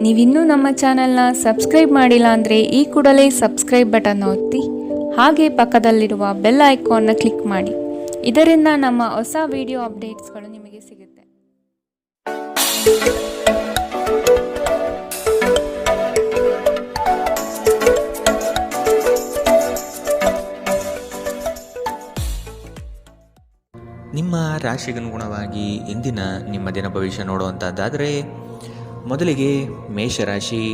ನೀವಿನ್ನೂ ನಮ್ಮ ಚಾನೆಲ್ನ ಸಬ್ಸ್ಕ್ರೈಬ್ ಮಾಡಿಲ್ಲ ಅಂದರೆ ಈ ಕೂಡಲೇ ಸಬ್ಸ್ಕ್ರೈಬ್ ಬಟನ್ ಒತ್ತಿ ಹಾಗೆ ಪಕ್ಕದಲ್ಲಿರುವ ಬೆಲ್ ಐಕಾನ್ನ ಕ್ಲಿಕ್ ಮಾಡಿ. ಇದರಿಂದ ನಮ್ಮ ಹೊಸ ವಿಡಿಯೋ ಅಪ್ಡೇಟ್ಸ್ಗಳು ನಿಮಗೆ ಸಿಗುತ್ತೆ. ನಿಮ್ಮ ರಾಶಿಗನುಗುಣವಾಗಿ ಇಂದಿನ ನಿಮ್ಮ ದಿನ ಭವಿಷ್ಯ ನೋಡುವಂಥದ್ದಾದರೆ, ಮೊದಲಿಗೆ ಮೇಷರಾಶಿ.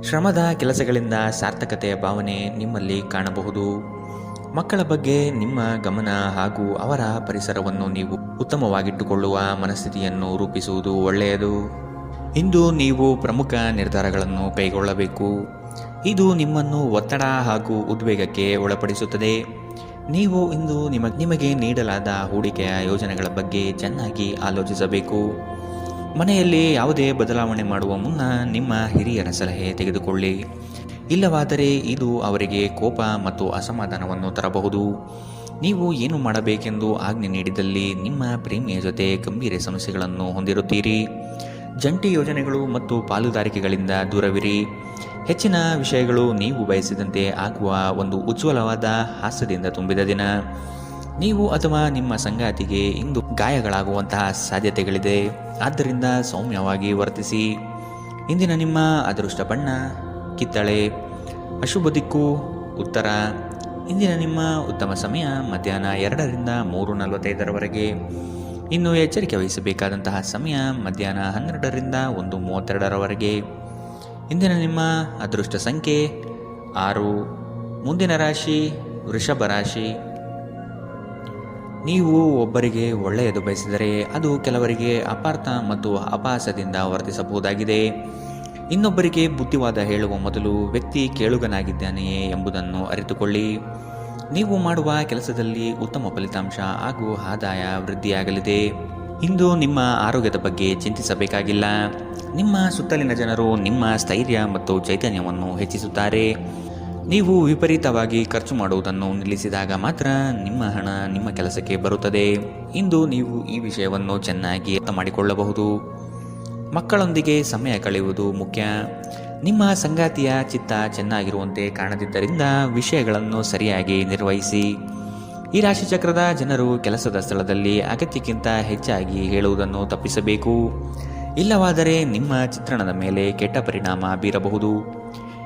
ಶ್ರಮದ ಕೆಲಸಗಳಿಂದ ಸಾರ್ಥಕತೆಯ ಭಾವನೆ ನಿಮ್ಮಲ್ಲಿ ಕಾಣಬಹುದು. ಮಕ್ಕಳ ಬಗ್ಗೆ ನಿಮ್ಮ ಗಮನ ಹಾಗೂ ಅವರ ಪರಿಸರವನ್ನು ನೀವು ಉತ್ತಮವಾಗಿಟ್ಟುಕೊಳ್ಳುವ ಮನಸ್ಥಿತಿಯನ್ನು ರೂಪಿಸುವುದು ಒಳ್ಳೆಯದು. ಇಂದು ನೀವು ಪ್ರಮುಖ ನಿರ್ಧಾರಗಳನ್ನು ಕೈಗೊಳ್ಳಬೇಕು. ಇದು ನಿಮ್ಮನ್ನು ಒತ್ತಡ ಹಾಗೂ ಉದ್ವೇಗಕ್ಕೆ ಒಳಪಡಿಸುತ್ತದೆ. ನೀವು ಇಂದು ನಿಮಗೆ ನೀಡಲಾದ ಹೂಡಿಕೆಯ ಯೋಜನೆಗಳ ಬಗ್ಗೆ ಚೆನ್ನಾಗಿ ಆಲೋಚಿಸಬೇಕು. ಮನೆಯಲ್ಲಿ ಯಾವುದೇ ಬದಲಾವಣೆ ಮಾಡುವ ಮುನ್ನ ನಿಮ್ಮ ಹಿರಿಯರ ಸಲಹೆ ತೆಗೆದುಕೊಳ್ಳಿ. ಇಲ್ಲವಾದರೆ ಇದು ಅವರಿಗೆ ಕೋಪ ಮತ್ತು ಅಸಮಾಧಾನವನ್ನು ತರಬಹುದು. ನೀವು ಏನು ಮಾಡಬೇಕೆಂದು ಆಜ್ಞೆ ನೀಡಿದಲ್ಲಿ ನಿಮ್ಮ ಪ್ರೇಮಿಯ ಜೊತೆ ಗಂಭೀರ ಸಮಸ್ಯೆಗಳನ್ನು ಹೊಂದಿರುತ್ತೀರಿ. ಜಂಟಿ ಯೋಜನೆಗಳು ಮತ್ತು ಪಾಲುದಾರಿಕೆಗಳಿಂದ ದೂರವಿರಿ. ಹೆಚ್ಚಿನ ವಿಷಯಗಳು ನೀವು ಬಯಸಿದಂತೆ ಆಗುವ ಒಂದು ಉಜ್ವಲವಾದ ಹಾಸ್ಯದಿಂದ ತುಂಬಿದ ದಿನ. ನೀವು ಅಥವಾ ನಿಮ್ಮ ಸಂಗಾತಿಗೆ ಇಂದು ಗಾಯಗಳಾಗುವಂತಹ ಸಾಧ್ಯತೆಗಳಿದೆ. ಆದ್ದರಿಂದ ಸೌಮ್ಯವಾಗಿ ವರ್ತಿಸಿ. ಇಂದಿನ ನಿಮ್ಮ ಅದೃಷ್ಟ ಬಣ್ಣ ಕಿತ್ತಳೆ. ಅಶುಭ ದಿಕ್ಕು ಉತ್ತರ. ಇಂದಿನ ನಿಮ್ಮ ಉತ್ತಮ ಸಮಯ ಮಧ್ಯಾಹ್ನ 2ರಿಂದ 3:45 ಇನ್ನು ಎಚ್ಚರಿಕೆ ವಹಿಸಬೇಕಾದಂತಹ ಸಮಯ ಮಧ್ಯಾಹ್ನ 12ರಿಂದ 1:32 ಇಂದಿನ ನಿಮ್ಮ ಅದೃಷ್ಟ ಸಂಖ್ಯೆ 6. ಮುಂದಿನ ರಾಶಿ ವೃಷಭ ರಾಶಿ. ನೀವು ಒಬ್ಬರಿಗೆ ಒಳ್ಳೆಯದು ಬಯಸಿದರೆ ಅದು ಕೆಲವರಿಗೆ ಅಪಾರ್ಥ ಮತ್ತು ಅಪಹಾಸದಿಂದ ವರ್ತಿಸಬಹುದಾಗಿದೆ. ಇನ್ನೊಬ್ಬರಿಗೆ ಬುದ್ಧಿವಾದ ಹೇಳುವ ಮೊದಲು ವ್ಯಕ್ತಿ ಕೇಳುಗನಾಗಿದ್ದಾನೆಯೇ ಎಂಬುದನ್ನು ಅರಿತುಕೊಳ್ಳಿ. ನೀವು ಮಾಡುವ ಕೆಲಸದಲ್ಲಿ ಉತ್ತಮ ಫಲಿತಾಂಶ ಹಾಗೂ ಆದಾಯ ವೃದ್ಧಿಯಾಗಲಿದೆ. ಇಂದು ನಿಮ್ಮ ಆರೋಗ್ಯದ ಬಗ್ಗೆ ಚಿಂತಿಸಬೇಕಾಗಿಲ್ಲ. ನಿಮ್ಮ ಸುತ್ತಲಿನ ಜನರು ನಿಮ್ಮ ಸ್ಥೈರ್ಯ ಮತ್ತು ಚೈತನ್ಯವನ್ನು ಹೆಚ್ಚಿಸುತ್ತಾರೆ. ನೀವು ವಿಪರೀತವಾಗಿ ಖರ್ಚು ಮಾಡುವುದನ್ನು ನಿಲ್ಲಿಸಿದಾಗ ಮಾತ್ರ ನಿಮ್ಮ ಹಣ ನಿಮ್ಮ ಕೆಲಸಕ್ಕೆ ಬರುತ್ತದೆ. ಇಂದು ನೀವು ಈ ವಿಷಯವನ್ನು ಚೆನ್ನಾಗಿ ಅರ್ಥ ಮಾಡಿಕೊಳ್ಳಬಹುದು. ಮಕ್ಕಳೊಂದಿಗೆ ಸಮಯ ಕಳೆಯುವುದು ಮುಖ್ಯ. ನಿಮ್ಮ ಸಂಗಾತಿಯ ಚಿತ್ತ ಚೆನ್ನಾಗಿರುವಂತೆ ಕಾಣದಿದ್ದರಿಂದ ವಿಷಯಗಳನ್ನು ಸರಿಯಾಗಿ ನಿರ್ವಹಿಸಿ. ಈ ರಾಶಿಚಕ್ರದ ಜನರು ಕೆಲಸದ ಸ್ಥಳದಲ್ಲಿ ಅಗತ್ಯಕ್ಕಿಂತ ಹೆಚ್ಚಾಗಿ ಹೇಳುವುದನ್ನು ತಪ್ಪಿಸಬೇಕು. ಇಲ್ಲವಾದರೆ ನಿಮ್ಮ ಚಿತ್ರಣದ ಮೇಲೆ ಕೆಟ್ಟ ಪರಿಣಾಮ ಬೀರಬಹುದು.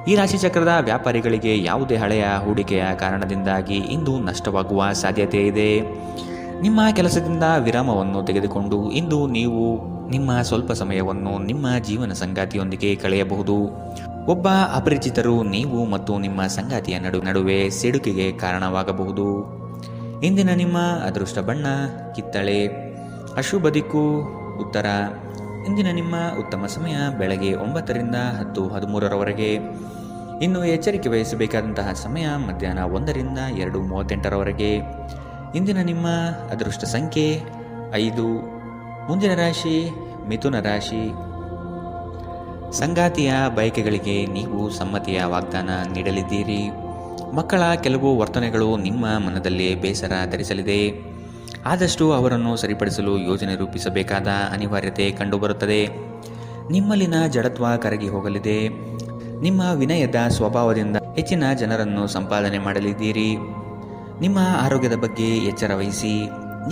ಈ ರಾಶಿಚಕ್ರದ ವ್ಯಾಪಾರಿಗಳಿಗೆ ಯಾವುದೇ ಹಳೆಯ ಹೂಡಿಕೆಯ ಕಾರಣದಿಂದಾಗಿ ಇಂದು ನಷ್ಟವಾಗುವ ಸಾಧ್ಯತೆ ಇದೆ. ನಿಮ್ಮ ಕೆಲಸದಿಂದ ವಿರಾಮವನ್ನು ತೆಗೆದುಕೊಂಡು ಇಂದು ನೀವು ನಿಮ್ಮ ಸ್ವಲ್ಪ ಸಮಯವನ್ನು ನಿಮ್ಮ ಜೀವನ ಸಂಗಾತಿಯೊಂದಿಗೆ ಕಳೆಯಬಹುದು. ಒಬ್ಬ ಅಪರಿಚಿತರು ನೀವು ಮತ್ತು ನಿಮ್ಮ ಸಂಗಾತಿಯ ನಡುವೆ ಸಿಡುಕಿಗೆ ಕಾರಣವಾಗಬಹುದು. ಇಂದಿನ ನಿಮ್ಮ ಅದೃಷ್ಟ ಬಣ್ಣ ಕಿತ್ತಳೆ. ಅಶುಭ ದಿಕ್ಕು ಉತ್ತರ. ಇಂದಿನ ನಿಮ್ಮ ಉತ್ತಮ ಸಮಯ ಬೆಳಗ್ಗೆ 9ರಿಂದ 10:13 ಇನ್ನು ಎಚ್ಚರಿಕೆ ವಹಿಸಬೇಕಾದಂತಹ ಸಮಯ ಮಧ್ಯಾಹ್ನ 1ರಿಂದ 2:38 ಇಂದಿನ ನಿಮ್ಮ ಅದೃಷ್ಟ ಸಂಖ್ಯೆ 5. ಮುಂದಿನ ರಾಶಿ ಮಿಥುನ ರಾಶಿ. ಸಂಗಾತಿಯ ಬಯಕೆಗಳಿಗೆ ನೀವು ಸಮ್ಮತಿಯ ವಾಗ್ದಾನ ನೀಡಲಿದ್ದೀರಿ. ಮಕ್ಕಳ ಕೆಲವು ವರ್ತನೆಗಳು ನಿಮ್ಮ ಮನದಲ್ಲಿ ಬೇಸರ ಧರಿಸಲಿದೆ. ಆದಷ್ಟು ಅವರನ್ನು ಸರಿಪಡಿಸಲು ಯೋಜನೆ ರೂಪಿಸಬೇಕಾದ ಅನಿವಾರ್ಯತೆ ಕಂಡುಬರುತ್ತದೆ. ನಿಮ್ಮಲ್ಲಿನ ಜಡತ್ವ ಕರಗಿ ಹೋಗಲಿದೆ. ನಿಮ್ಮ ವಿನಯದ ಸ್ವಭಾವದಿಂದ ಹೆಚ್ಚಿನ ಜನರನ್ನು ಸಂಪಾದನೆ ಮಾಡಲಿದ್ದೀರಿ. ನಿಮ್ಮ ಆರೋಗ್ಯದ ಬಗ್ಗೆ ಎಚ್ಚರ ವಹಿಸಿ.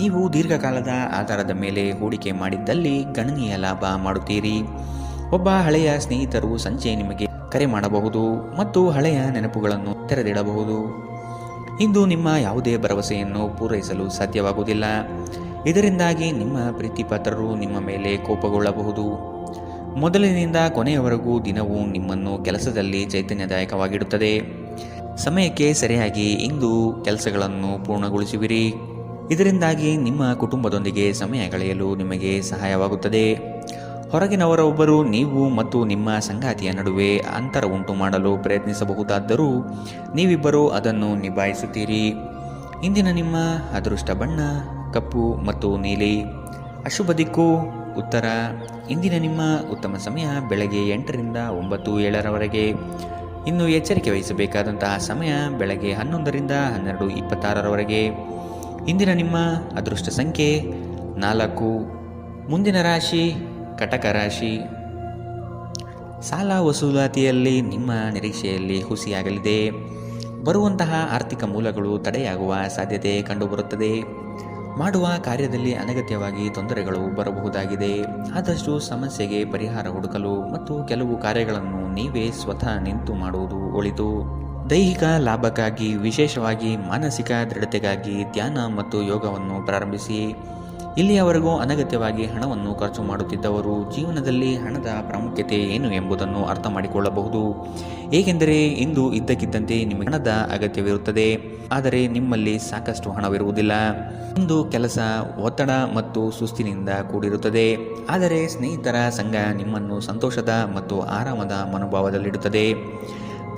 ನೀವು ದೀರ್ಘಕಾಲದ ಆಧಾರದ ಮೇಲೆ ಹೂಡಿಕೆ ಮಾಡಿದ್ದಲ್ಲಿ ಗಣನೀಯ ಲಾಭ ಮಾಡುತ್ತೀರಿ. ಒಬ್ಬ ಹಳೆಯ ಸ್ನೇಹಿತರು ಸಂಜೆ ನಿಮಗೆ ಕರೆ ಮಾಡಬಹುದು ಮತ್ತು ಹಳೆಯ ನೆನಪುಗಳನ್ನು ತೆರೆದಿಡಬಹುದು. ಇಂದು ನಿಮ್ಮ ಯಾವುದೇ ಭರವಸೆಯನ್ನು ಪೂರೈಸಲು ಸಾಧ್ಯವಾಗುವುದಿಲ್ಲ. ಇದರಿಂದಾಗಿ ನಿಮ್ಮ ಪ್ರೀತಿಪಾತ್ರರು ನಿಮ್ಮ ಮೇಲೆ ಕೋಪಗೊಳ್ಳಬಹುದು. ಮೊದಲಿನಿಂದ ಕೊನೆಯವರೆಗೂ ದಿನವೂ ನಿಮ್ಮನ್ನು ಕೆಲಸದಲ್ಲಿ ಚೈತನ್ಯದಾಯಕವಾಗಿಡುತ್ತದೆ. ಸಮಯಕ್ಕೆ ಸರಿಯಾಗಿ ಇಂದು ಕೆಲಸಗಳನ್ನು ಪೂರ್ಣಗೊಳಿಸುವಿರಿ. ಇದರಿಂದಾಗಿ ನಿಮ್ಮ ಕುಟುಂಬದೊಂದಿಗೆ ಸಮಯ ಕಳೆಯಲು ನಿಮಗೆ ಸಹಾಯವಾಗುತ್ತದೆ. ಹೊರಗಿನವರೊಬ್ಬರು ನೀವು ಮತ್ತು ನಿಮ್ಮ ಸಂಗಾತಿಯ ನಡುವೆ ಅಂತರ ಉಂಟು ಮಾಡಲು ಪ್ರಯತ್ನಿಸಬಹುದಾದರೂ ನೀವಿಬ್ಬರೂ ಅದನ್ನು ನಿಭಾಯಿಸುತ್ತೀರಿ. ಇಂದಿನ ನಿಮ್ಮ ಅದೃಷ್ಟ ಬಣ್ಣ ಕಪ್ಪು ಮತ್ತು ನೀಲಿ. ಅಶುಭ ದಿಕ್ಕು ಉತ್ತರ. ಇಂದಿನ ನಿಮ್ಮ ಉತ್ತಮ ಸಮಯ ಬೆಳಗ್ಗೆ 8ರಿಂದ 9:07 ಇನ್ನು ಎಚ್ಚರಿಕೆ ವಹಿಸಬೇಕಾದಂತಹ ಸಮಯ ಬೆಳಗ್ಗೆ 11ರಿಂದ 12:26 ಇಂದಿನ ನಿಮ್ಮ ಅದೃಷ್ಟ ಸಂಖ್ಯೆ 4. ಮುಂದಿನ ರಾಶಿ ಕಟಕ ರಾಶಿ. ಸಾಲ ವಸೂಲಾತಿಯಲ್ಲಿ ನಿಮ್ಮ ನಿರೀಕ್ಷೆಯಲ್ಲಿ ಹುಸಿಯಾಗಲಿದೆ. ಬರುವಂತಹ ಆರ್ಥಿಕ ಮೂಲಗಳು ತಡೆಯಾಗುವ ಸಾಧ್ಯತೆ ಕಂಡುಬರುತ್ತದೆ. ಮಾಡುವ ಕಾರ್ಯದಲ್ಲಿ ಅನಗತ್ಯವಾಗಿ ತೊಂದರೆಗಳು ಬರಬಹುದಾಗಿದೆ. ಆದಷ್ಟು ಸಮಸ್ಯೆಗೆ ಪರಿಹಾರ ಹುಡುಕಲು ಮತ್ತು ಕೆಲವು ಕಾರ್ಯಗಳನ್ನು ನೀವೇ ಸ್ವತಃ ನಿಂತು ಮಾಡುವುದು ಒಳಿತು. ದೈಹಿಕ ಲಾಭಕ್ಕಾಗಿ, ವಿಶೇಷವಾಗಿ ಮಾನಸಿಕ ದೃಢತೆಗಾಗಿ ಧ್ಯಾನ ಮತ್ತು ಯೋಗವನ್ನು ಪ್ರಾರಂಭಿಸಿ. ಇಲ್ಲಿಯವರೆಗೂ ಅನಗತ್ಯವಾಗಿ ಹಣವನ್ನು ಖರ್ಚು ಮಾಡುತ್ತಿದ್ದವರು ಜೀವನದಲ್ಲಿ ಹಣದ ಪ್ರಾಮುಖ್ಯತೆ ಏನು ಎಂಬುದನ್ನು ಅರ್ಥ ಮಾಡಿಕೊಳ್ಳಬಹುದು. ಏಕೆಂದರೆ ಇಂದು ಇದ್ದಕ್ಕಿದ್ದಂತೆ ನಿಮಗೆ ಹಣದ ಅಗತ್ಯವಿರುತ್ತದೆ, ಆದರೆ ನಿಮ್ಮಲ್ಲಿ ಸಾಕಷ್ಟು ಹಣವಿರುವುದಿಲ್ಲ. ಇಂದು ಕೆಲಸ ಒತ್ತಡ ಮತ್ತು ಸುಸ್ತಿನಿಂದ ಕೂಡಿರುತ್ತದೆ, ಆದರೆ ಸ್ನೇಹಿತರ ಸಂಘ ನಿಮ್ಮನ್ನು ಸಂತೋಷದ ಮತ್ತು ಆರಾಮದ ಮನೋಭಾವದಲ್ಲಿಡುತ್ತದೆ.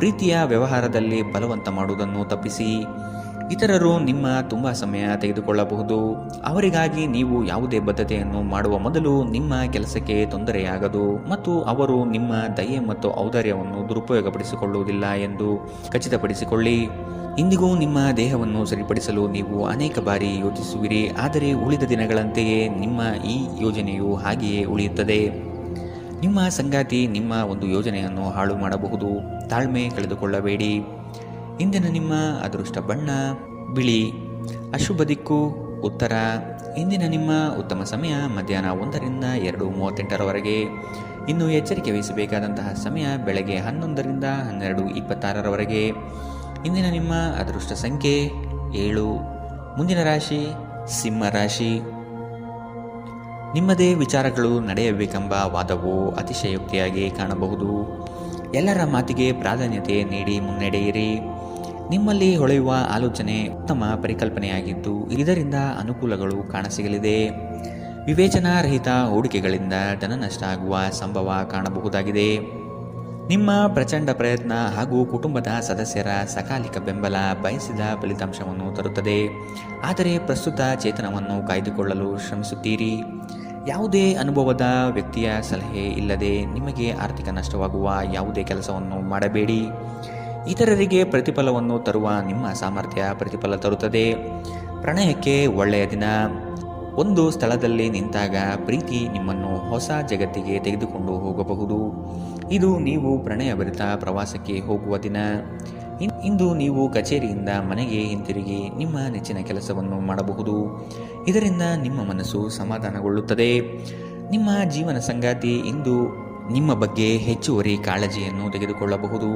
ಪ್ರೀತಿಯ ವ್ಯವಹಾರದಲ್ಲಿ ಬಲವಂತ ಮಾಡುವುದನ್ನು ತಪ್ಪಿಸಿ. ಇತರರು ನಿಮ್ಮ ತುಂಬ ಸಮಯ ತೆಗೆದುಕೊಳ್ಳಬಹುದು. ಅವರಿಗಾಗಿ ನೀವು ಯಾವುದೇ ಬದ್ಧತೆಯನ್ನು ಮಾಡುವ ಮೊದಲು ನಿಮ್ಮ ಕೆಲಸಕ್ಕೆ ತೊಂದರೆಯಾಗದು ಮತ್ತು ಅವರು ನಿಮ್ಮ ದಯೆ ಮತ್ತು ಔದಾರ್ಯವನ್ನು ದುರುಪಯೋಗಪಡಿಸಿಕೊಳ್ಳುವುದಿಲ್ಲ ಎಂದು ಖಚಿತಪಡಿಸಿಕೊಳ್ಳಿ. ಇಂದಿಗೂ ನಿಮ್ಮ ದೇಹವನ್ನು ಸರಿಪಡಿಸಲು ನೀವು ಅನೇಕ ಬಾರಿ ಯೋಚಿಸುವಿರಿ, ಆದರೆ ಉಳಿದ ದಿನಗಳಂತೆಯೇ ನಿಮ್ಮ ಈ ಯೋಜನೆಯು ಹಾಗೆಯೇ ಉಳಿಯುತ್ತದೆ. ನಿಮ್ಮ ಸಂಗಾತಿ ನಿಮ್ಮ ಒಂದು ಯೋಜನೆಯನ್ನು ಹಾಳು ಮಾಡಬಹುದು. ತಾಳ್ಮೆ ಕಳೆದುಕೊಳ್ಳಬೇಡಿ. ಇಂದಿನ ನಿಮ್ಮ ಅದೃಷ್ಟ ಬಣ್ಣ ಬಿಳಿ. ಅಶುಭ ದಿಕ್ಕು ಉತ್ತರ. ಇಂದಿನ ನಿಮ್ಮ ಉತ್ತಮ ಸಮಯ ಮಧ್ಯಾಹ್ನ 1 ರಿಂದ 2:38 ಇನ್ನು ಎಚ್ಚರಿಕೆ ವಹಿಸಬೇಕಾದಂತಹ ಸಮಯ ಬೆಳಗ್ಗೆ 11 ರಿಂದ 12:26 ಇಂದಿನ ನಿಮ್ಮ ಅದೃಷ್ಟ ಸಂಖ್ಯೆ 7. ಮುಂದಿನ ರಾಶಿ ಸಿಂಹ ರಾಶಿ. ನಿಮ್ಮದೇ ವಿಚಾರಗಳು ನಡೆಯಬೇಕೆಂಬ ವಾದವು ಅತಿಶಯೋಕ್ತಿಯಾಗಿ ಕಾಣಬಹುದು. ಎಲ್ಲರ ಮಾತಿಗೆ ಪ್ರಾಧಾನ್ಯತೆ ನೀಡಿ ಮುನ್ನಡೆಯಿರಿ. ನಿಮ್ಮಲ್ಲಿ ಹೊಳೆಯುವ ಆಲೋಚನೆ ಉತ್ತಮ ಪರಿಕಲ್ಪನೆಯಾಗಿದ್ದು ಇದರಿಂದ ಅನುಕೂಲಗಳು ಕಾಣಸಿಗಲಿದೆ. ವಿವೇಚನಾರಹಿತ ಹೂಡಿಕೆಗಳಿಂದ ಧನನಷ್ಟ ಆಗುವ ಸಂಭವ ಕಾಣಬಹುದಾಗಿದೆ. ನಿಮ್ಮ ಪ್ರಚಂಡ ಪ್ರಯತ್ನ ಹಾಗೂ ಕುಟುಂಬದ ಸದಸ್ಯರ ಸಕಾಲಿಕ ಬೆಂಬಲ ಬಯಸಿದ ಫಲಿತಾಂಶವನ್ನು ತರುತ್ತದೆ, ಆದರೆ ಪ್ರಸ್ತುತ ಚೇತನವನ್ನು ಕಾಯ್ದುಕೊಳ್ಳಲು ಶ್ರಮಿಸುತ್ತೀರಿ. ಯಾವುದೇ ಅನುಭವದ ವ್ಯಕ್ತಿಯ ಸಲಹೆ ಇಲ್ಲದೆ ನಿಮಗೆ ಆರ್ಥಿಕ ನಷ್ಟವಾಗುವ ಯಾವುದೇ ಕೆಲಸವನ್ನು ಮಾಡಬೇಡಿ. ಇತರರಿಗೆ ಪ್ರತಿಫಲವನ್ನು ತರುವ ನಿಮ್ಮ ಸಾಮರ್ಥ್ಯ ಪ್ರತಿಫಲ ತರುತ್ತದೆ. ಪ್ರಣಯಕ್ಕೆ ಒಳ್ಳೆಯ ದಿನ. ಒಂದು ಸ್ಥಳದಲ್ಲಿ ನಿಂತಾಗ ಪ್ರೀತಿ ನಿಮ್ಮನ್ನು ಹೊಸ ಜಗತ್ತಿಗೆ ತೆಗೆದುಕೊಂಡು ಹೋಗಬಹುದು. ಇದು ನೀವು ಪ್ರಣಯಭರಿತ ಪ್ರವಾಸಕ್ಕೆ ಹೋಗುವ ದಿನ. ಇಂದು ನೀವು ಕಚೇರಿಯಿಂದ ಮನೆಗೆ ಹಿಂತಿರುಗಿ ನಿಮ್ಮ ನೆಚ್ಚಿನ ಕೆಲಸವನ್ನು ಮಾಡಬಹುದು. ಇದರಿಂದ ನಿಮ್ಮ ಮನಸ್ಸು ಸಮಾಧಾನಗೊಳ್ಳುತ್ತದೆ. ನಿಮ್ಮ ಜೀವನ ಸಂಗಾತಿ ಇಂದು ನಿಮ್ಮ ಬಗ್ಗೆ ಹೆಚ್ಚುವರಿ ಕಾಳಜಿಯನ್ನು ತೆಗೆದುಕೊಳ್ಳಬಹುದು.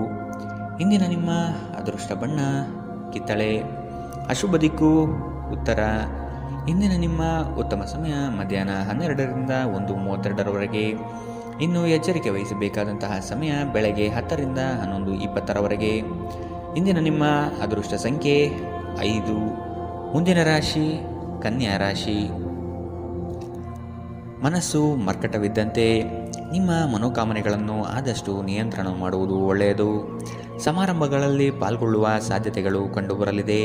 ಇಂದಿನ ನಿಮ್ಮ ಅದೃಷ್ಟ ಬಣ್ಣ ಕಿತ್ತಳೆ. ಅಶುಭ ದಿಕ್ಕು ಉತ್ತರ. ಇಂದಿನ ನಿಮ್ಮ ಉತ್ತಮ ಸಮಯ ಮಧ್ಯಾಹ್ನ 12 ರಿಂದ 1:32 ಇನ್ನು ಎಚ್ಚರಿಕೆ ವಹಿಸಬೇಕಾದಂತಹ ಸಮಯ ಬೆಳಗ್ಗೆ 10 ರಿಂದ 11:20 ಇಂದಿನ ನಿಮ್ಮ ಅದೃಷ್ಟ ಸಂಖ್ಯೆ 5. ಮುಂದಿನ ರಾಶಿ ಕನ್ಯಾ ರಾಶಿ. ಮನಸ್ಸು ಮರ್ಕಟವಿದ್ದಂತೆ ನಿಮ್ಮ ಮನೋಕಾಮನೆಗಳನ್ನು ಆದಷ್ಟು ನಿಯಂತ್ರಣ ಮಾಡುವುದು ಒಳ್ಳೆಯದು. ಸಮಾರಂಭಗಳಲ್ಲಿ ಪಾಲ್ಗೊಳ್ಳುವ ಸಾಧ್ಯತೆಗಳು ಕಂಡುಬರಲಿದೆ.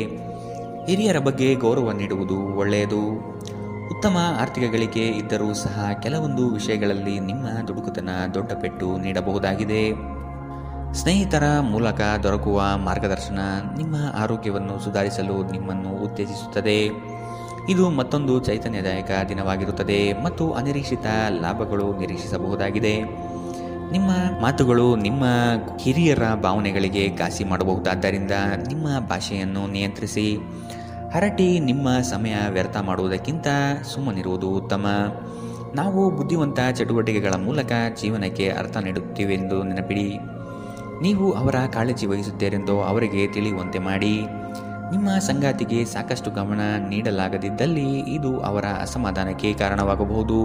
ಹಿರಿಯರ ಬಗ್ಗೆ ಗೌರವ ನೀಡುವುದು ಒಳ್ಳೆಯದು. ಉತ್ತಮ ಆರ್ಥಿಕ ಗಳಿಕೆ ಇದ್ದರೂ ಸಹ ಕೆಲವೊಂದು ವಿಷಯಗಳಲ್ಲಿ ನಿಮ್ಮ ದುಡುಕುತನ ದೊಡ್ಡ ಪೆಟ್ಟು ನೀಡಬಹುದಾಗಿದೆ. ಸ್ನೇಹಿತರ ಮೂಲಕ ದೊರಕುವ ಮಾರ್ಗದರ್ಶನ ನಿಮ್ಮ ಆರೋಗ್ಯವನ್ನು ಸುಧಾರಿಸಲು ನಿಮ್ಮನ್ನು ಉತ್ತೇಜಿಸುತ್ತದೆ. ಇದು ಮತ್ತೊಂದು ಚೈತನ್ಯದಾಯಕ ದಿನವಾಗಿರುತ್ತದೆ ಮತ್ತು ಅನಿರೀಕ್ಷಿತ ಲಾಭಗಳು ನಿರೀಕ್ಷಿಸಬಹುದಾಗಿದೆ. ನಿಮ್ಮ ಮಾತುಗಳು ನಿಮ್ಮ ಹಿರಿಯರ ಭಾವನೆಗಳಿಗೆ ಘಾಸಿ ಮಾಡಬಹುದಾದ್ದರಿಂದ ನಿಮ್ಮ ಭಾಷೆಯನ್ನು ನಿಯಂತ್ರಿಸಿ. ಹರಟಿ ನಿಮ್ಮ ಸಮಯ ವ್ಯರ್ಥ ಮಾಡುವುದಕ್ಕಿಂತ ಸುಮ್ಮನಿರುವುದು ಉತ್ತಮ. ನಾವು ಬುದ್ಧಿವಂತ ಚಟುವಟಿಕೆಗಳ ಮೂಲಕ ಜೀವನಕ್ಕೆ ಅರ್ಥ ನೀಡುತ್ತೀವೆಂದು ನೆನಪಿಡಿ. ನೀವು ಅವರ ಕಾಳಜಿ ವಹಿಸುತ್ತೀರೆಂದು ಅವರಿಗೆ ತಿಳಿಯುವಂತೆ ಮಾಡಿ. ನಿಮ್ಮ ಸಂಗಾತಿಗೆ ಸಾಕಷ್ಟು ಗಮನ ನೀಡಲಾಗದಿದ್ದಲ್ಲಿ ಇದು ಅವರ ಅಸಮಾಧಾನಕ್ಕೆ ಕಾರಣವಾಗಬಹುದು.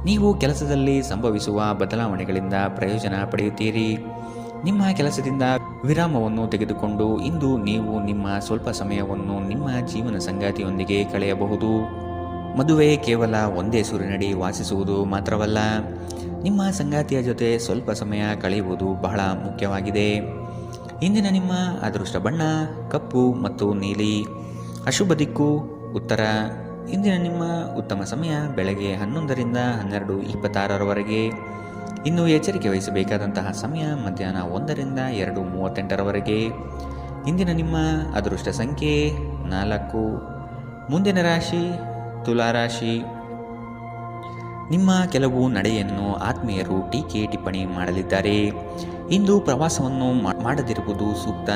ನೀವು ಕೆಲಸದಲ್ಲಿ ಸಂಭವಿಸುವ ಬದಲಾವಣೆಗಳಿಂದ ಪ್ರಯೋಜನ ಪಡೆಯುತ್ತೀರಿ. ನಿಮ್ಮ ಕೆಲಸದಿಂದ ವಿರಾಮವನ್ನು ತೆಗೆದುಕೊಂಡು ಇಂದು ನೀವು ನಿಮ್ಮ ಸ್ವಲ್ಪ ಸಮಯವನ್ನು ನಿಮ್ಮ ಜೀವನ ಸಂಗಾತಿಯೊಂದಿಗೆ ಕಳೆಯಬಹುದು. ಮದುವೆ ಕೇವಲ ಒಂದೇ ಸೂರಿನಡಿ ವಾಸಿಸುವುದು ಮಾತ್ರವಲ್ಲ, ನಿಮ್ಮ ಸಂಗಾತಿಯ ಜೊತೆ ಸ್ವಲ್ಪ ಸಮಯ ಕಳೆಯುವುದು ಬಹಳ ಮುಖ್ಯವಾಗಿದೆ. ಇಂದಿನ ನಿಮ್ಮ ಅದೃಷ್ಟ ಬಣ್ಣ ಕಪ್ಪು ಮತ್ತು ನೀಲಿ. ಅಶುಭ ದಿಕ್ಕು ಉತ್ತರ. ಇಂದಿನ ನಿಮ್ಮ ಉತ್ತಮ ಸಮಯ ಬೆಳಗ್ಗೆ 11 ರಿಂದ 12:26 ಇನ್ನು ಎಚ್ಚರಿಕೆ ವಹಿಸಬೇಕಾದಂತಹ ಸಮಯ ಮಧ್ಯಾಹ್ನ 1 ರಿಂದ 2:38 ಇಂದಿನ ನಿಮ್ಮ ಅದೃಷ್ಟ ಸಂಖ್ಯೆ 4. ಮುಂದಿನ ರಾಶಿ ತುಲಾರಾಶಿ. ನಿಮ್ಮ ಕೆಲವು ನಡೆಯನ್ನು ಆತ್ಮೀಯರು ಟೀಕೆ ಟಿಪ್ಪಣಿ ಮಾಡಲಿದ್ದಾರೆ. ಇಂದು ಪ್ರವಾಸವನ್ನು ಮಾಡದಿರುವುದು ಸೂಕ್ತ.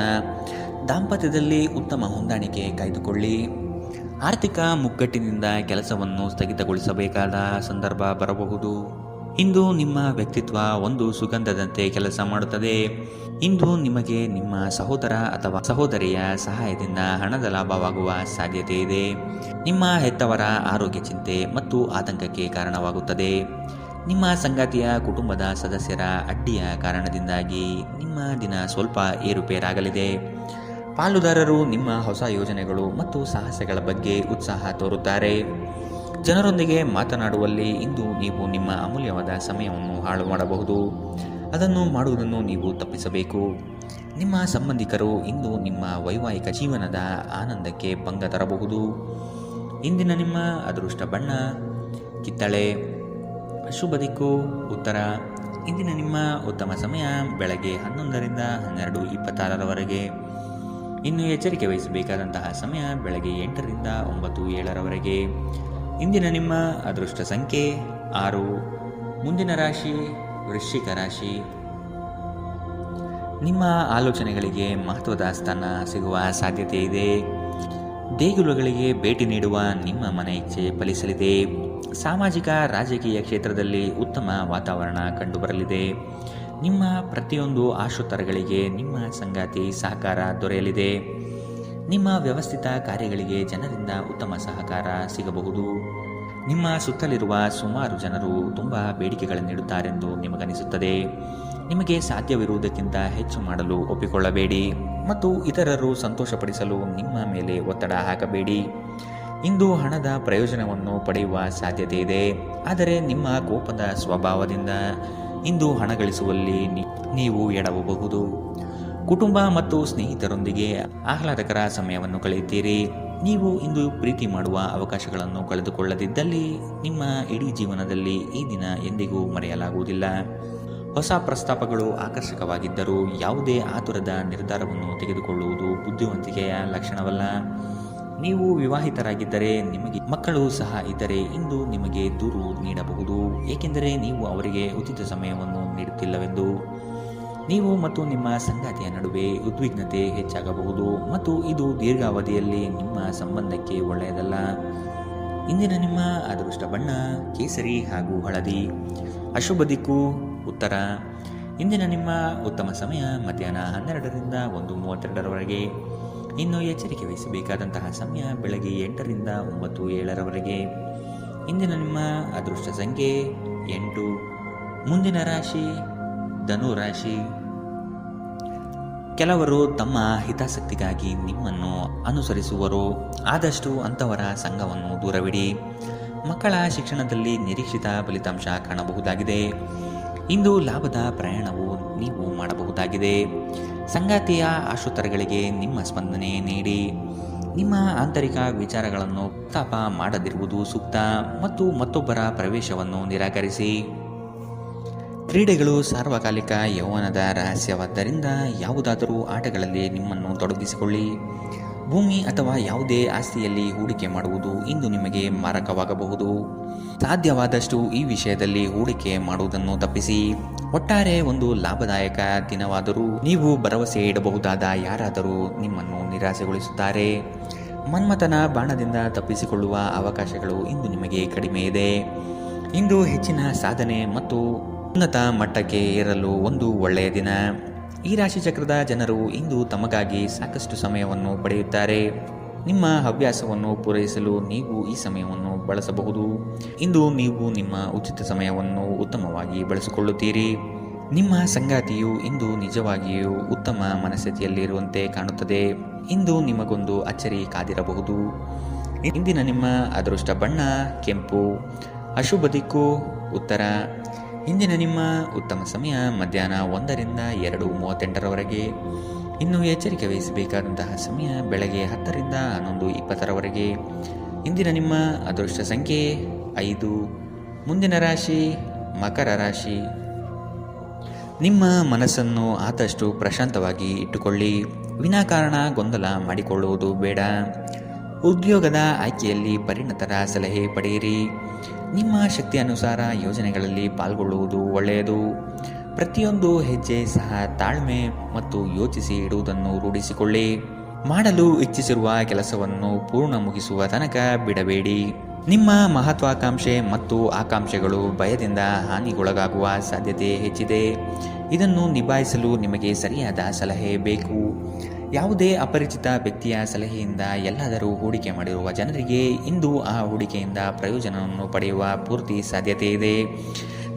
ದಾಂಪತ್ಯದಲ್ಲಿ ಉತ್ತಮ ಹೊಂದಾಣಿಕೆ ಕಾಯ್ದುಕೊಳ್ಳಿ. ಆರ್ಥಿಕ ಮುಗ್ಗಟ್ಟಿನಿಂದ ಕೆಲಸವನ್ನು ಸ್ಥಗಿತಗೊಳಿಸಬೇಕಾದ ಸಂದರ್ಭ ಬರಬಹುದು. ಇಂದು ನಿಮ್ಮ ವ್ಯಕ್ತಿತ್ವ ಒಂದು ಸುಗಂಧದಂತೆ ಕೆಲಸ ಮಾಡುತ್ತದೆ. ಇಂದು ನಿಮಗೆ ನಿಮ್ಮ ಸಹೋದರ ಅಥವಾ ಸಹೋದರಿಯ ಸಹಾಯದಿಂದ ಹಣದ ಲಾಭವಾಗುವ ಸಾಧ್ಯತೆ ಇದೆ. ನಿಮ್ಮ ಹೆತ್ತವರ ಆರೋಗ್ಯ ಚಿಂತೆ ಮತ್ತು ಆತಂಕಕ್ಕೆ ಕಾರಣವಾಗುತ್ತದೆ. ನಿಮ್ಮ ಸಂಗಾತಿಯ ಕುಟುಂಬದ ಸದಸ್ಯರ ಅಡ್ಡಿಯ ಕಾರಣದಿಂದಾಗಿ ನಿಮ್ಮ ದಿನ ಸ್ವಲ್ಪ ಏರುಪೇರಾಗಲಿದೆ. ಪಾಲುದಾರರು ನಿಮ್ಮ ಹೊಸ ಯೋಜನೆಗಳು ಮತ್ತು ಸಾಹಸಗಳ ಬಗ್ಗೆ ಉತ್ಸಾಹ ತೋರುತ್ತಾರೆ. ಜನರೊಂದಿಗೆ ಮಾತನಾಡುವಲ್ಲಿ ಇಂದು ನೀವು ನಿಮ್ಮ ಅಮೂಲ್ಯವಾದ ಸಮಯವನ್ನು ಹಾಳು ಮಾಡಬಹುದು. ಅದನ್ನು ಮಾಡುವುದನ್ನು ನೀವು ತಪ್ಪಿಸಬೇಕು. ನಿಮ್ಮ ಸಂಬಂಧಿಕರು ಇಂದು ನಿಮ್ಮ ವೈವಾಹಿಕ ಜೀವನದ ಆನಂದಕ್ಕೆ ಭಂಗ ತರಬಹುದು. ಇಂದಿನ ನಿಮ್ಮ ಅದೃಷ್ಟ ಬಣ್ಣ ಕಿತ್ತಳೆ. ಶುಭ ದಿಕ್ಕು ಉತ್ತರ. ಇಂದಿನ ನಿಮ್ಮ ಉತ್ತಮ ಸಮಯ ಬೆಳಗ್ಗೆ 11ರಿಂದ 12:26 ಇನ್ನು ಎಚ್ಚರಿಕೆ ವಹಿಸಬೇಕಾದಂತಹ ಸಮಯ ಬೆಳಗ್ಗೆ 8ರಿಂದ 9:07 ಇಂದಿನ ನಿಮ್ಮ ಅದೃಷ್ಟ ಸಂಖ್ಯೆ 6. ಮುಂದಿನ ರಾಶಿ ವೃಶ್ಚಿಕ ರಾಶಿ. ನಿಮ್ಮ ಆಲೋಚನೆಗಳಿಗೆ ಮಹತ್ವದ ಸ್ಥಾನ ಸಿಗುವ ಸಾಧ್ಯತೆ ಇದೆ. ದೇಗುಲಗಳಿಗೆ ಭೇಟಿ ನೀಡುವ ನಿಮ್ಮ ಮನೆ ಇಚ್ಛೆ ಫಲಿಸಲಿದೆ. ಸಾಮಾಜಿಕ ರಾಜಕೀಯ ಕ್ಷೇತ್ರದಲ್ಲಿ ಉತ್ತಮ ವಾತಾವರಣ ಕಂಡುಬರಲಿದೆ. ನಿಮ್ಮ ಪ್ರತಿಯೊಂದು ಆಶೋತ್ತರಗಳಿಗೆ ನಿಮ್ಮ ಸಂಗಾತಿ ಸಹಕಾರ ದೊರೆಯಲಿದೆ. ನಿಮ್ಮ ವ್ಯವಸ್ಥಿತ ಕಾರ್ಯಗಳಿಗೆ ಜನರಿಂದ ಉತ್ತಮ ಸಹಕಾರ ಸಿಗಬಹುದು. ನಿಮ್ಮ ಸುತ್ತಲಿರುವ ಸುಮಾರು ಜನರು ತುಂಬ ಬೇಡಿಕೆಗಳನ್ನಿಡುತ್ತಾರೆಂದು ನಿಮಗನಿಸುತ್ತದೆ. ನಿಮಗೆ ಸಾಧ್ಯವಿರುವುದಕ್ಕಿಂತ ಹೆಚ್ಚು ಮಾಡಲು ಒಪ್ಪಿಕೊಳ್ಳಬೇಡಿ ಮತ್ತು ಇತರರು ಸಂತೋಷಪಡಿಸಲು ನಿಮ್ಮ ಮೇಲೆ ಒತ್ತಡ ಹಾಕಬೇಡಿ. ಇಂದು ಹಣದ ಪ್ರಯೋಜನವನ್ನು ಪಡೆಯುವ ಸಾಧ್ಯತೆ ಇದೆ. ಆದರೆ ನಿಮ್ಮ ಕೋಪದ ಸ್ವಭಾವದಿಂದ ಇಂದು ಹಣ ಗಳಿಸುವಲ್ಲಿ ನೀವು ಎಡವಬಹುದು. ಕುಟುಂಬ ಮತ್ತು ಸ್ನೇಹಿತರೊಂದಿಗೆ ಆಹ್ಲಾದಕರ ಸಮಯವನ್ನು ಕಳೆಯುತ್ತೀರಿ. ನೀವು ಇಂದು ಪ್ರೀತಿ ಮಾಡುವ ಅವಕಾಶಗಳನ್ನು ಕಳೆದುಕೊಳ್ಳದಿದ್ದಲ್ಲಿ ನಿಮ್ಮ ಇಡೀ ಜೀವನದಲ್ಲಿ ಈ ದಿನ ಎಂದಿಗೂ ಮರೆಯಲಾಗುವುದಿಲ್ಲ. ಹೊಸ ಪ್ರಸ್ತಾಪಗಳು ಆಕರ್ಷಕವಾಗಿದ್ದರೂ ಯಾವುದೇ ಆತುರದ ನಿರ್ಧಾರವನ್ನು ತೆಗೆದುಕೊಳ್ಳುವುದು ಬುದ್ಧಿವಂತಿಕೆಯ ಲಕ್ಷಣವಲ್ಲ. ನೀವು ವಿವಾಹಿತರಾಗಿದ್ದರೆ, ನಿಮಗೆ ಮಕ್ಕಳು ಸಹ ಇದ್ದರೆ ಇಂದು ನಿಮಗೆ ದೂರು ನೀಡಬಹುದು, ಏಕೆಂದರೆ ನೀವು ಅವರಿಗೆ ಉಚಿತ ಸಮಯವನ್ನು ನೀಡುತ್ತಿಲ್ಲವೆಂದು. ನೀವು ಮತ್ತು ನಿಮ್ಮ ಸಂಗಾತಿಯ ನಡುವೆ ಉದ್ವಿಗ್ನತೆ ಹೆಚ್ಚಾಗಬಹುದು ಮತ್ತು ಇದು ದೀರ್ಘಾವಧಿಯಲ್ಲಿ ನಿಮ್ಮ ಸಂಬಂಧಕ್ಕೆ ಒಳ್ಳೆಯದಲ್ಲ. ಇಂದಿನ ನಿಮ್ಮ ಅದೃಷ್ಟ ಬಣ್ಣ ಕೇಸರಿ ಹಾಗೂ ಹಳದಿ. ಅಶುಭ ದಿಕ್ಕು ಉತ್ತರ. ಇಂದಿನ ನಿಮ್ಮ ಉತ್ತಮ ಸಮಯ ಮಧ್ಯಾಹ್ನ 12ರಿಂದ 1:32 ಇನ್ನು ಎಚ್ಚರಿಕೆ ವಹಿಸಬೇಕಾದಂತಹ ಸಮಯ ಬೆಳಗ್ಗೆ 8ರಿಂದ 9:07 ಇಂದಿನ ನಿಮ್ಮ ಅದೃಷ್ಟ ಸಂಖ್ಯೆ 8. ಮುಂದಿನ ರಾಶಿ ಧನು ರಾಶಿ. ಕೆಲವರು ತಮ್ಮ ಹಿತಾಸಕ್ತಿಗಾಗಿ ನಿಮ್ಮನ್ನು ಅನುಸರಿಸುವರು. ಆದಷ್ಟು ಅಂಥವರ ಸಂಘವನ್ನು ದೂರವಿಡಿ. ಮಕ್ಕಳ ಶಿಕ್ಷಣದಲ್ಲಿ ನಿರೀಕ್ಷಿತ ಫಲಿತಾಂಶ ಕಾಣಬಹುದಾಗಿದೆ. ಇಂದು ಲಾಭದ ಪ್ರಯಾಣವು ನೀವು ಮಾಡಬಹುದಾಗಿದೆ. ಸಂಗಾತಿಯ ಆಶೋತ್ತರಗಳಿಗೆ ನಿಮ್ಮ ಸ್ಪಂದನೆ ನೀಡಿ. ನಿಮ್ಮ ಆಂತರಿಕ ವಿಚಾರಗಳನ್ನು ಪ್ರಸ್ತಾಪ ಮಾಡದಿರುವುದು ಸೂಕ್ತ ಮತ್ತು ಮತ್ತೊಬ್ಬರ ಪ್ರವೇಶವನ್ನು ನಿರಾಕರಿಸಿ. ಕ್ರೀಡೆಗಳು ಸಾರ್ವಕಾಲಿಕ ಯೌವನದ ರಹಸ್ಯವಾದ್ದರಿಂದ ಯಾವುದಾದರೂ ಆಟಗಳಲ್ಲಿ ನಿಮ್ಮನ್ನು ತೊಡಗಿಸಿಕೊಳ್ಳಿ. ಭೂಮಿ ಅಥವಾ ಯಾವುದೇ ಆಸ್ತಿಯಲ್ಲಿ ಹೂಡಿಕೆ ಮಾಡುವುದು ಇಂದು ನಿಮಗೆ ಮಾರಕವಾಗಬಹುದು. ಸಾಧ್ಯವಾದಷ್ಟು ಈ ವಿಷಯದಲ್ಲಿ ಹೂಡಿಕೆ ಮಾಡುವುದನ್ನು ತಪ್ಪಿಸಿ. ಒಟ್ಟಾರೆ ಒಂದು ಲಾಭದಾಯಕ ದಿನವಾದರೂ ನೀವು ಭರವಸೆ ಇಡಬಹುದಾದ ಯಾರಾದರೂ ನಿಮ್ಮನ್ನು ನಿರಾಸೆಗೊಳಿಸುತ್ತಾರೆ. ಮನ್ಮಥನ ಬಾಣದಿಂದ ತಪ್ಪಿಸಿಕೊಳ್ಳುವ ಅವಕಾಶಗಳು ಇಂದು ನಿಮಗೆ ಕಡಿಮೆ ಇದೆ. ಇಂದು ಹೆಚ್ಚಿನ ಸಾಧನೆ ಮತ್ತು ಉನ್ನತ ಮಟ್ಟಕ್ಕೆ ಏರಲು ಒಂದು ಒಳ್ಳೆಯ ದಿನ. ಈ ರಾಶಿಚಕ್ರದ ಜನರು ಇಂದು ತಮಗಾಗಿ ಸಾಕಷ್ಟು ಸಮಯವನ್ನು ಪಡೆಯುತ್ತಾರೆ. ನಿಮ್ಮ ಹವ್ಯಾಸವನ್ನು ಪೂರೈಸಲು ನೀವು ಈ ಸಮಯವನ್ನು ಬಳಸಬಹುದು. ಇಂದು ನೀವು ನಿಮ್ಮ ಉಚಿತ ಸಮಯವನ್ನು ಉತ್ತಮವಾಗಿ ಬಳಸಿಕೊಳ್ಳುತ್ತೀರಿ. ನಿಮ್ಮ ಸಂಗಾತಿಯು ಇಂದು ನಿಜವಾಗಿಯೂ ಉತ್ತಮ ಮನಸ್ಥಿತಿಯಲ್ಲಿರುವಂತೆ ಕಾಣುತ್ತದೆ. ಇಂದು ನಿಮಗೊಂದು ಅಚ್ಚರಿ ಕಾದಿರಬಹುದು. ಇಂದಿನ ನಿಮ್ಮ ಅದೃಷ್ಟ ಬಣ್ಣ ಕೆಂಪು. ಅಶುಭ ದಿಕ್ಕು ಉತ್ತರ. ಇಂದಿನ ನಿಮ್ಮ ಉತ್ತಮ ಸಮಯ ಮಧ್ಯಾಹ್ನ 1ರಿಂದ 2:38 ಇನ್ನು ಎಚ್ಚರಿಕೆ ವಹಿಸಬೇಕಾದಂತಹ ಸಮಯ ಬೆಳಗ್ಗೆ 10ರಿಂದ 11:20 ಇಂದಿನ ನಿಮ್ಮ ಅದೃಷ್ಟ ಸಂಖ್ಯೆ 5. ಮುಂದಿನ ರಾಶಿ ಮಕರ ರಾಶಿ. ನಿಮ್ಮ ಮನಸ್ಸನ್ನು ಆದಷ್ಟು ಪ್ರಶಾಂತವಾಗಿ ಇಟ್ಟುಕೊಳ್ಳಿ. ವಿನಾಕಾರಣ ಗೊಂದಲ ಮಾಡಿಕೊಳ್ಳುವುದು ಬೇಡ. ಉದ್ಯೋಗದ ಆಯ್ಕೆಯಲ್ಲಿ ಪರಿಣತರ ಸಲಹೆ ಪಡೆಯಿರಿ. ನಿಮ್ಮ ಶಕ್ತಿ ಅನುಸಾರ ಯೋಜನೆಗಳಲ್ಲಿ ಪಾಲ್ಗೊಳ್ಳುವುದು ಒಳ್ಳೆಯದು. ಪ್ರತಿಯೊಂದು ಹೆಜ್ಜೆ ಸಹ ತಾಳ್ಮೆ ಮತ್ತು ಯೋಚಿಸಿ ಇಡುವುದನ್ನು ರೂಢಿಸಿಕೊಳ್ಳಿ. ಮಾಡಲು ಇಚ್ಛಿಸಿರುವ ಕೆಲಸವನ್ನು ಪೂರ್ಣ ಮುಗಿಸುವ ತನಕ ಬಿಡಬೇಡಿ. ನಿಮ್ಮ ಮಹತ್ವಾಕಾಂಕ್ಷೆ ಮತ್ತು ಆಕಾಂಕ್ಷೆಗಳು ಭಯದಿಂದ ಹಾನಿಗೊಳಗಾಗುವ ಸಾಧ್ಯತೆ ಹೆಚ್ಚಿದೆ. ಇದನ್ನು ನಿಭಾಯಿಸಲು ನಿಮಗೆ ಸರಿಯಾದ ಸಲಹೆ ಬೇಕು. ಯಾವುದೇ ಅಪರಿಚಿತ ವ್ಯಕ್ತಿಯ ಸಲಹೆಯಿಂದ ಎಲ್ಲಾದರೂ ಹೂಡಿಕೆ ಮಾಡಿರುವ ಜನರಿಗೆ ಇಂದು ಆ ಹೂಡಿಕೆಯಿಂದ ಪ್ರಯೋಜನವನ್ನು ಪಡೆಯುವ ಪೂರ್ತಿ ಸಾಧ್ಯತೆ ಇದೆ.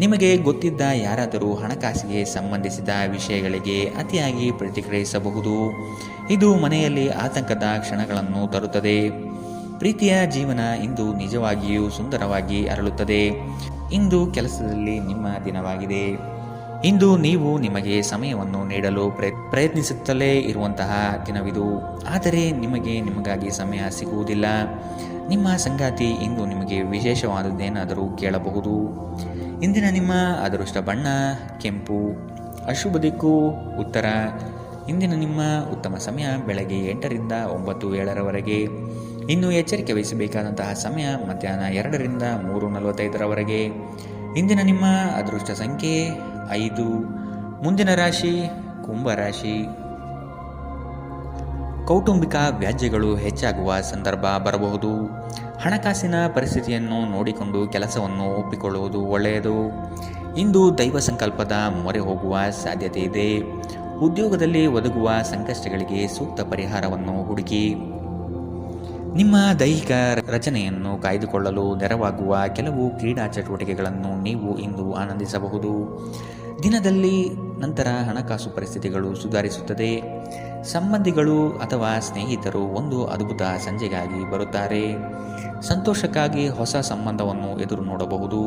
ನಿಮಗೆ ಗೊತ್ತಿದ್ದ ಯಾರಾದರೂ ಹಣಕಾಸಿಗೆ ಸಂಬಂಧಿಸಿದ ವಿಷಯಗಳಿಗೆ ಅತಿಯಾಗಿ ಪ್ರತಿಕ್ರಿಯಿಸಬಹುದು. ಇದು ಮನೆಯಲ್ಲಿ ಆತಂಕದ ಕ್ಷಣಗಳನ್ನು ತರುತ್ತದೆ. ಪ್ರೀತಿಯ ಜೀವನ ಇಂದು ನಿಜವಾಗಿಯೂ ಸುಂದರವಾಗಿ ಅರಳುತ್ತದೆ. ಇಂದು ಕೆಲಸದಲ್ಲಿ ನಿಮ್ಮ ದಿನವಾಗಿದೆ. ಇಂದು ನೀವು ನಿಮಗೆ ಸಮಯವನ್ನು ನೀಡಲು ಪ್ರಯತ್ನಿಸುತ್ತಲೇ ಇರುವಂತಹ ದಿನವಿದು. ಆದರೆ ನಿಮಗಾಗಿ ಸಮಯ ಸಿಗುವುದಿಲ್ಲ. ನಿಮ್ಮ ಸಂಗಾತಿ ಇಂದು ನಿಮಗೆ ವಿಶೇಷವಾದದ್ದೇನಾದರೂ ಕೇಳಬಹುದು. ಇಂದಿನ ನಿಮ್ಮ ಅದೃಷ್ಟ ಬಣ್ಣ ಕೆಂಪು. ಅಶುಭ ದಿಕ್ಕು ಉತ್ತರ. ಇಂದಿನ ನಿಮ್ಮ ಉತ್ತಮ ಸಮಯ ಬೆಳಗ್ಗೆ 8ರಿಂದ 9:07 ಇನ್ನು ಎಚ್ಚರಿಕೆ ವಹಿಸಬೇಕಾದಂತಹ ಸಮಯ ಮಧ್ಯಾಹ್ನ 2ರಿಂದ 3:45 ಇಂದಿನ ನಿಮ್ಮ ಅದೃಷ್ಟ ಸಂಖ್ಯೆ 5. ಮುಂದಿನ ರಾಶಿ ಕುಂಭರಾಶಿ. ಕೌಟುಂಬಿಕ ವ್ಯಾಜ್ಯಗಳು ಹೆಚ್ಚಾಗುವ ಸಂದರ್ಭ ಬರಬಹುದು. ಹಣಕಾಸಿನ ಪರಿಸ್ಥಿತಿಯನ್ನು ನೋಡಿಕೊಂಡು ಕೆಲಸವನ್ನು ಒಪ್ಪಿಕೊಳ್ಳುವುದು ಒಳ್ಳೆಯದು. ಇಂದು ದೈವ ಸಂಕಲ್ಪದ ಮೊರೆ ಹೋಗುವ ಸಾಧ್ಯತೆ ಇದೆ. ಉದ್ಯೋಗದಲ್ಲಿ ಒದಗುವ ಸಂಕಷ್ಟಗಳಿಗೆ ಸೂಕ್ತ ಪರಿಹಾರವನ್ನು ಹುಡುಕಿ. ನಿಮ್ಮ ದೈಹಿಕ ರಚನೆಯನ್ನು ಕಾಯ್ದುಕೊಳ್ಳಲು ನೆರವಾಗುವ ಕೆಲವು ಕ್ರೀಡಾ ಚಟುವಟಿಕೆಗಳನ್ನು ನೀವು ಇಂದು ಆನಂದಿಸಬಹುದು. ದಿನದಲ್ಲಿ ನಂತರ ಹಣಕಾಸು ಪರಿಸ್ಥಿತಿಗಳು ಸುಧಾರಿಸುತ್ತದೆ. ಸಂಬಂಧಿಗಳು ಅಥವಾ ಸ್ನೇಹಿತರು ಒಂದು ಅದ್ಭುತ ಸಂಜೆಗಾಗಿ ಬರುತ್ತಾರೆ. ಸಂತೋಷಕ್ಕಾಗಿ ಹೊಸ ಸಂಬಂಧವನ್ನು ಎದುರು ನೋಡಬಹುದು.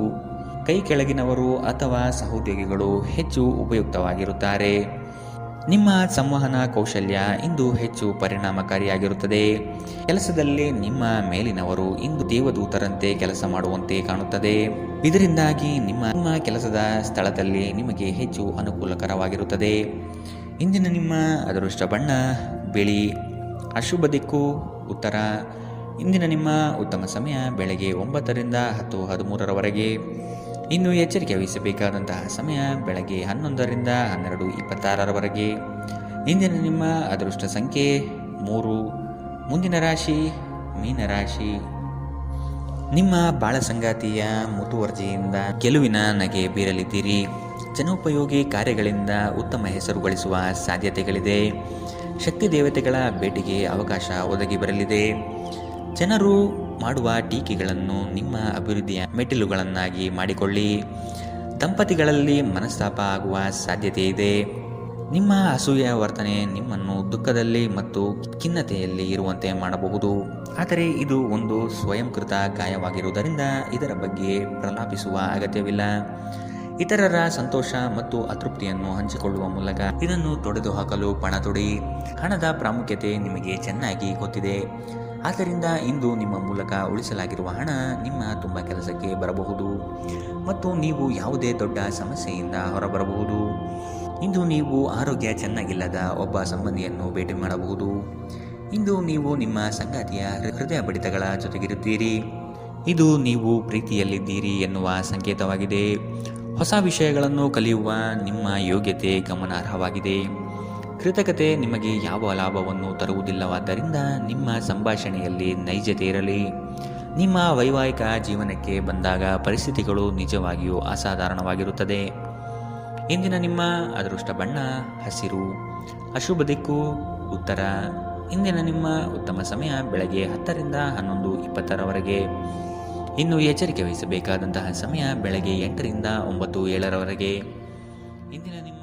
ಕೈ ಕೆಳಗಿನವರು ಅಥವಾ ಸಹೋದ್ಯೋಗಿಗಳು ಹೆಚ್ಚು ಉಪಯುಕ್ತವಾಗಿರುತ್ತಾರೆ. ನಿಮ್ಮ ಸಂವಹನ ಕೌಶಲ್ಯ ಇಂದು ಹೆಚ್ಚು ಪರಿಣಾಮಕಾರಿಯಾಗಿರುತ್ತದೆ. ಕೆಲಸದಲ್ಲಿ ನಿಮ್ಮ ಮೇಲಿನವರು ಇಂದು ದೇವದೂತರಂತೆ ಕೆಲಸ ಮಾಡುವಂತೆ ಕಾಣುತ್ತದೆ. ಇದರಿಂದಾಗಿ ನಿಮ್ಮ ಕೆಲಸದ ಸ್ಥಳದಲ್ಲಿ ನಿಮಗೆ ಹೆಚ್ಚು ಅನುಕೂಲಕರವಾಗಿರುತ್ತದೆ. ಇಂದಿನ ನಿಮ್ಮ ಅದೃಷ್ಟ ಬಣ್ಣ ಬಿಳಿ. ಅಶುಭ ದಿಕ್ಕು ಉತ್ತರ. ಇಂದಿನ ನಿಮ್ಮ ಉತ್ತಮ ಸಮಯ ಬೆಳಗ್ಗೆ 9ರಿಂದ 10:13 ಇನ್ನು ಎಚ್ಚರಿಕೆ ವಹಿಸಬೇಕಾದಂತಹ ಸಮಯ ಬೆಳಗ್ಗೆ 11ರಿಂದ 12:26 ಇಂದಿನ ನಿಮ್ಮ ಅದೃಷ್ಟ ಸಂಖ್ಯೆ 3. ಮುಂದಿನ ರಾಶಿ ಮೀನರಾಶಿ. ನಿಮ್ಮ ಬಾಳ ಸಂಗಾತಿಯ ಮುತುವರ್ಜಿಯಿಂದ ಗೆಲುವಿನ ನಗೆ ಬೀರಲಿದ್ದೀರಿ. ಜನೋಪಯೋಗಿ ಕಾರ್ಯಗಳಿಂದ ಉತ್ತಮ ಹೆಸರು ಗಳಿಸುವ ಸಾಧ್ಯತೆಗಳಿದೆ. ಶಕ್ತಿ ದೇವತೆಗಳ ಭೇಟಿಗೆ ಅವಕಾಶ ಒದಗಿ ಬರಲಿದೆ. ಜನರು ಮಾಡುವ ಟೀಕೆಗಳನ್ನು ನಿಮ್ಮ ಅಭಿವೃದ್ಧಿಯ ಮೆಟ್ಟಿಲುಗಳನ್ನಾಗಿ ಮಾಡಿಕೊಳ್ಳಿ. ದಂಪತಿಗಳಲ್ಲಿ ಮನಸ್ತಾಪ ಆಗುವ ಸಾಧ್ಯತೆ ಇದೆ. ನಿಮ್ಮ ಅಸೂಯೆ ವರ್ತನೆ ನಿಮ್ಮನ್ನು ದುಃಖದಲ್ಲಿ ಮತ್ತು ಖಿನ್ನತೆಯಲ್ಲಿ ಇರುವಂತೆ ಮಾಡಬಹುದು. ಆದರೆ ಇದು ಒಂದು ಸ್ವಯಂಕೃತ ಗಾಯವಾಗಿರುವುದರಿಂದ ಇದರ ಬಗ್ಗೆ ಪ್ರಲಾಪಿಸುವ ಅಗತ್ಯವಿಲ್ಲ. ಇತರರ ಸಂತೋಷ ಮತ್ತು ಅತೃಪ್ತಿಯನ್ನು ಹಂಚಿಕೊಳ್ಳುವ ಮೂಲಕ ಇದನ್ನು ತೊಡೆದುಹಾಕಲು ಪಣ ತೊಡಿ. ಹಣದ ಪ್ರಾಮುಖ್ಯತೆ ನಿಮಗೆ ಚೆನ್ನಾಗಿ ಗೊತ್ತಿದೆ. ಆದ್ದರಿಂದ ಇಂದು ನಿಮ್ಮ ಮೂಲಕ ಉಳಿಸಲಾಗಿರುವ ಹಣ ನಿಮ್ಮ ತುಂಬ ಕೆಲಸಕ್ಕೆ ಬರಬಹುದು ಮತ್ತು ನೀವು ಯಾವುದೇ ದೊಡ್ಡ ಸಮಸ್ಯೆಯಿಂದ ಹೊರಬರಬಹುದು. ಇಂದು ನೀವು ಆರೋಗ್ಯ ಚೆನ್ನಾಗಿಲ್ಲದ ಒಬ್ಬ ಸಂಬಂಧಿಯನ್ನು ಭೇಟಿ ಮಾಡಬಹುದು. ಇಂದು ನೀವು ನಿಮ್ಮ ಸಂಗಾತಿಯ ಹೃದಯ ಬಡಿತಗಳ ಜೊತೆಗಿರುತ್ತೀರಿ. ಇದು ನೀವು ಪ್ರೀತಿಯಲ್ಲಿದ್ದೀರಿ ಎನ್ನುವ ಸಂಕೇತವಾಗಿದೆ. ಹೊಸ ವಿಷಯಗಳನ್ನು ಕಲಿಯುವ ನಿಮ್ಮ ಯೋಗ್ಯತೆ ಗಮನಾರ್ಹವಾಗಿದೆ. ಕೃತಕತೆ ನಿಮಗೆ ಯಾವ ಲಾಭವನ್ನು ತರುವುದಿಲ್ಲವಾದ್ದರಿಂದ ನಿಮ್ಮ ಸಂಭಾಷಣೆಯಲ್ಲಿ ನೈಜತೆ ಇರಲಿ. ನಿಮ್ಮ ವೈವಾಹಿಕ ಜೀವನಕ್ಕೆ ಬಂದಾಗ ಪರಿಸ್ಥಿತಿಗಳು ನಿಜವಾಗಿಯೂ ಅಸಾಧಾರಣವಾಗಿರುತ್ತದೆ. ಇಂದಿನ ನಿಮ್ಮ ಅದೃಷ್ಟ ಬಣ್ಣ ಹಸಿರು. ಅಶುಭ ದಿಕ್ಕು ಉತ್ತರ. ಇಂದಿನ ನಿಮ್ಮ ಉತ್ತಮ ಸಮಯ ಬೆಳಗ್ಗೆ 10ರಿಂದ 11:20 ಇನ್ನು ಎಚ್ಚರಿಕೆ ವಹಿಸಬೇಕಾದಂತಹ ಸಮಯ ಬೆಳಗ್ಗೆ 8ರಿಂದ 9:07 ಇಂದಿನ ನಿಮ್ಮ